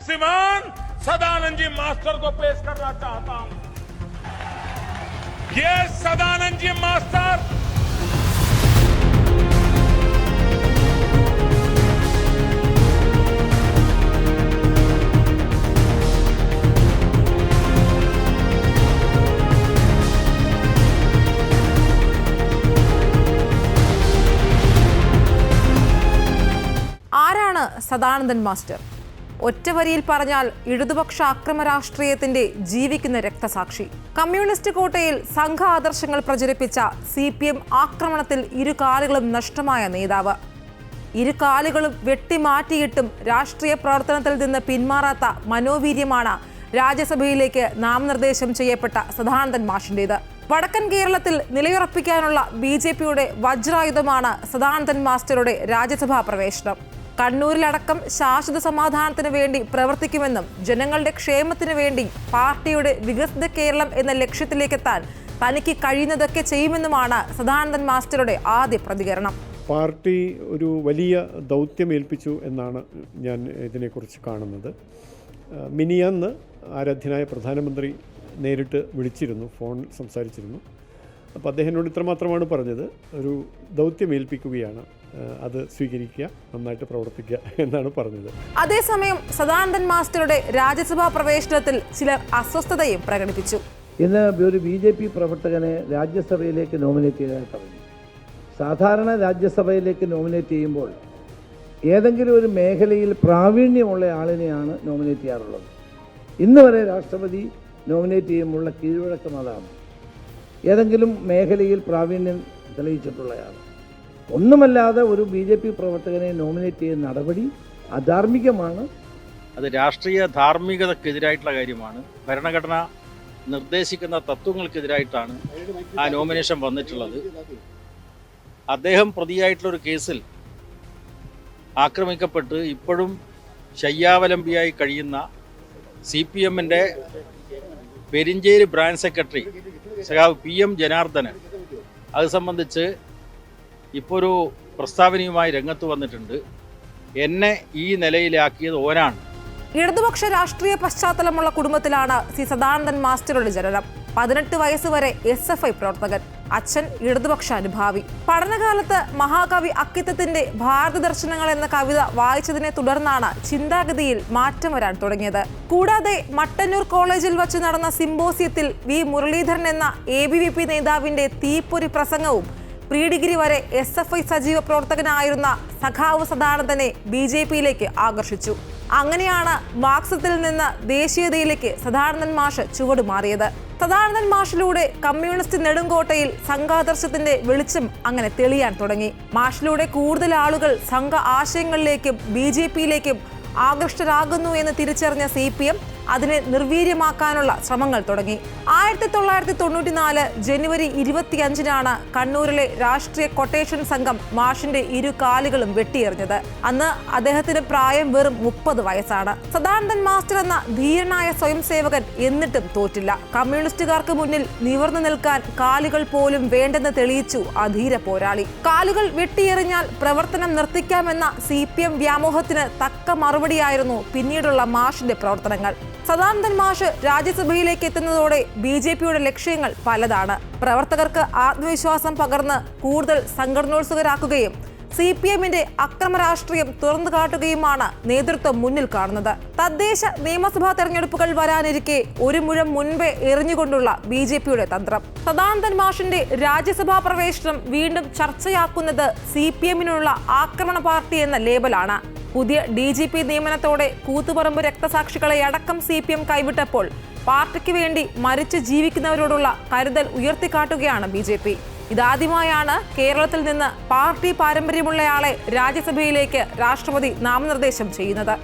श्रीमान सदानंद जी मास्टर को पेश करना चाहता हूं। ये सदानंद जी मास्टर ആരാണ് സദാനന്ദൻ മാസ്റ്റർ? ഒറ്റ വരിയിൽ പറഞ്ഞാൽ ഇടതുപക്ഷ അക്രമ രാഷ്ട്രീയത്തിന്റെ ജീവിക്കുന്ന രക്തസാക്ഷി. കമ്മ്യൂണിസ്റ്റ് കോട്ടയിൽ സംഘ ആദർശങ്ങൾ പ്രചരിപ്പിച്ച CPM ആക്രമണത്തിൽ ഇരുകാലുകളും നഷ്ടമായ നേതാവ്. ഇരുകാലുകളും വെട്ടിമാറ്റിയിട്ടും രാഷ്ട്രീയ പ്രവർത്തനത്തിൽ നിന്ന് പിന്മാറാത്ത മനോവീര്യമാണ് രാജ്യസഭയിലേക്ക് നാമനിർദ്ദേശം ചെയ്യപ്പെട്ട സദാനന്ദൻ മാഷിന്റേത്. വടക്കൻ കേരളത്തിൽ നിലയുറപ്പിക്കാനുള്ള BJPയുടെ വജ്രായുധമാണ് സദാനന്ദൻ മാസ്റ്ററുടെ രാജ്യസഭാ പ്രവേശനം. കണ്ണൂരിലടക്കം ശാശ്വത സമാധാനത്തിന് വേണ്ടി പ്രവർത്തിക്കുമെന്നും ജനങ്ങളുടെ ക്ഷേമത്തിന് വേണ്ടി പാർട്ടിയുടെ വികസിത കേരളം എന്ന ലക്ഷ്യത്തിലേക്കെത്താൻ തനിക്ക് കഴിയുന്നതൊക്കെ ചെയ്യുമെന്നുമാണ് സദാനന്ദൻ മാസ്റ്ററുടെ ആദ്യ പ്രതികരണം. പാർട്ടി ഒരു വലിയ ദൗത്യം ഏൽപ്പിച്ചു എന്നാണ് ഞാൻ ഇതിനെക്കുറിച്ച് കാണുന്നത്. മിനിയാന്ന് ആരാധ്യനായ പ്രധാനമന്ത്രി നേരിട്ട് വിളിച്ചിരുന്നു, ഫോണിൽ സംസാരിച്ചിരുന്നു. അപ്പോൾ അദ്ദേഹത്തിനോട് ഇത്രമാത്രമാണ് പറഞ്ഞത്, ഒരു ദൗത്യം ഏൽപ്പിക്കുകയാണ്, അത് സ്വീകരിക്കുക, നന്നായിട്ട് പ്രവർത്തിക്കുക എന്നാണ് പറഞ്ഞത്. അതേസമയം സദാനന്ദൻ മാസ്റ്ററുടെ രാജ്യസഭാ പ്രവേശനത്തിൽ ചിലർ അസ്വസ്ഥതയും പ്രകടിപ്പിച്ചു. ഇന്ന് ഒരു BJP പ്രവർത്തകനെ രാജ്യസഭയിലേക്ക് നോമിനേറ്റ് ചെയ്യാൻ പറഞ്ഞു. സാധാരണ രാജ്യസഭയിലേക്ക് നോമിനേറ്റ് ചെയ്യുമ്പോൾ ഏതെങ്കിലും ഒരു മേഖലയിൽ പ്രാവീണ്യമുള്ള ആളിനെയാണ് നോമിനേറ്റ് ചെയ്യാറുള്ളത്. ഇന്ന് വരെ രാഷ്ട്രപതി നോമിനേറ്റ് ചെയ്യുമ്പോഴുള്ള കീഴ്വഴക്കം അതാണ്, ഏതെങ്കിലും മേഖലയിൽ പ്രാവീണ്യം തെളിയിച്ചിട്ടുള്ളയാൾ. ഒന്നുമല്ലാതെ ഒരു BJP പ്രവർത്തകനെ നോമിനേറ്റ് ചെയ്യുന്ന നടപടി അധാർമികമാണ്. അത് രാഷ്ട്രീയ ധാർമ്മികതക്കെതിരായിട്ടുള്ള കാര്യമാണ്. ഭരണഘടന നിർദ്ദേശിക്കുന്ന തത്വങ്ങൾക്കെതിരായിട്ടാണ് ആ നോമിനേഷൻ വന്നിട്ടുള്ളത്. അദ്ദേഹം പ്രതിയായിട്ടുള്ളൊരു കേസിൽ ആക്രമിക്കപ്പെട്ട് ഇപ്പോഴും ശയ്യാവലംബിയായി കഴിയുന്ന CPMൻ്റെ പെരിഞ്ചേരി ബ്രാഞ്ച് സെക്രട്ടറി സഖാവ് PM ജനാർദ്ദനൻ അത് സംബന്ധിച്ച് ഇപ്പോൾ ഒരു പ്രസ്താവനയുമായി രംഗത്ത് വന്നിട്ടുണ്ട്. എന്നെ ഈ നിലയിലാക്കിയത് ഓനാണ്. ഇടതുപക്ഷ രാഷ്ട്രീയ പശ്ചാത്തലമുള്ള കുടുംബത്തിലാണ് സദാനന്ദൻ മാസ്റ്ററുടെ ജനനം. 18 വയസ്സ് വരെ SFI പ്രവർത്തകൻ. അച്ഛൻ ഇടതുപക്ഷ അനുഭാവി. പഠനകാലത്ത് മഹാകവി അക്കിത്തത്തിന്റെ ഭാരത ദർശനങ്ങൾ എന്ന കവിത വായിച്ചതിനെ തുടർന്നാണ് ചിന്താഗതിയിൽ മാറ്റം വരാൻ തുടങ്ങിയത്. കൂടാതെ മട്ടന്നൂർ കോളേജിൽ വച്ച് നടന്ന സിംബോസിയത്തിൽ V മുരളീധരൻ എന്ന ABVP നേതാവിന്റെ തീപ്പൊരി പ്രസംഗവും പ്രീ ഡിഗ്രി വരെ SFI സജീവ പ്രവർത്തകനായിരുന്ന സഖാവ് സദാനന്ദനെ BJPയിലേക്ക് ആകർഷിച്ചു. അങ്ങനെയാണ് മാർക്സത്തിൽ നിന്ന് ദേശീയതയിലേക്ക് സദാനന്ദൻ മാഷ് ചുവടുമാറിയത്. സദാനന്ദൻ മാഷിലൂടെ കമ്മ്യൂണിസ്റ്റ് നെടുങ്കോട്ടയിൽ സംഘാദർശത്തിന്റെ വെളിച്ചം അങ്ങനെ തെളിയാൻ തുടങ്ങി. മാഷിലൂടെ കൂടുതൽ ആളുകൾ സംഘ ആശയങ്ങളിലേക്കും BJPയിലേക്കും ആകൃഷ്ടരാകുന്നു എന്ന് തിരിച്ചറിഞ്ഞ CPM അതിനെ നിർവീര്യമാക്കാനുള്ള ശ്രമങ്ങൾ തുടങ്ങി. 1994 ജനുവരി 25-നാണ് കണ്ണൂരിലെ രാഷ്ട്രീയ കൊട്ടേഷൻ സംഘം മാഷിന്റെ ഇരു കാലുകളും വെട്ടിയെറിഞ്ഞത്. അന്ന് അദ്ദേഹത്തിന് പ്രായം വെറും 30 വയസ്സാണ്. സദാനന്ദൻ മാസ്റ്റർ എന്ന ധീരനായ സ്വയം സേവകൻ എന്നിട്ടും തോറ്റില്ല. കമ്മ്യൂണിസ്റ്റുകാർക്ക് മുന്നിൽ നിവർന്നു നിൽക്കാൻ കാലുകൾ പോലും വേണ്ടെന്ന് തെളിയിച്ചു ആ ധീര പോരാളി. കാലുകൾ വെട്ടിയെറിഞ്ഞാൽ പ്രവർത്തനം നിർത്തിക്കാമെന്ന CPM വ്യാമോഹത്തിന് തക്ക മറുപടിയായിരുന്നു പിന്നീടുള്ള മാഷിന്റെ പ്രവർത്തനങ്ങൾ. സദാനന്ദൻ മാഷ് രാജ്യസഭയിലേക്ക് എത്തുന്നതോടെ BJPയുടെ ലക്ഷ്യങ്ങൾ പലതാണ്. പ്രവർത്തകർക്ക് ആത്മവിശ്വാസം പകർന്ന് കൂടുതൽ സംഘടനോത്സുകരാക്കുകയും CPMന്റെ അക്രമ രാഷ്ട്രീയം തുറന്നു കാട്ടുകയുമാണ് നേതൃത്വം മുന്നിൽ കാണുന്നത്. തദ്ദേശ നിയമസഭാ തെരഞ്ഞെടുപ്പുകൾ വരാനിരിക്കെ ഒരു മുഴം മുൻപേ എറിഞ്ഞുകൊണ്ടുള്ള BJPയുടെ തന്ത്രം. സദാനന്ദൻ മാഷിന്റെ രാജ്യസഭാ പ്രവേശനം വീണ്ടും ചർച്ചയാക്കുന്നത് CPMനുള്ള ആക്രമണ പാർട്ടി എന്ന ലേബലാണ്. പുതിയ DGP നിയമനത്തോടെ കൂത്തുപറമ്പ് രക്തസാക്ഷികളെ അടക്കം CPM കൈവിട്ടപ്പോൾ പാർട്ടിക്ക് വേണ്ടി മരിച്ചു ജീവിക്കുന്നവരോടുള്ള കരുതൽ ഉയർത്തിക്കാട്ടുകയാണ് BJP. ഇതാദ്യമായാണ് കേരളത്തിൽ നിന്ന് പാർട്ടി പാരമ്പര്യമുള്ളയാളെ രാജ്യസഭയിലേക്ക് രാഷ്ട്രപതി നാമനിർദ്ദേശം ചെയ്യുന്നത്.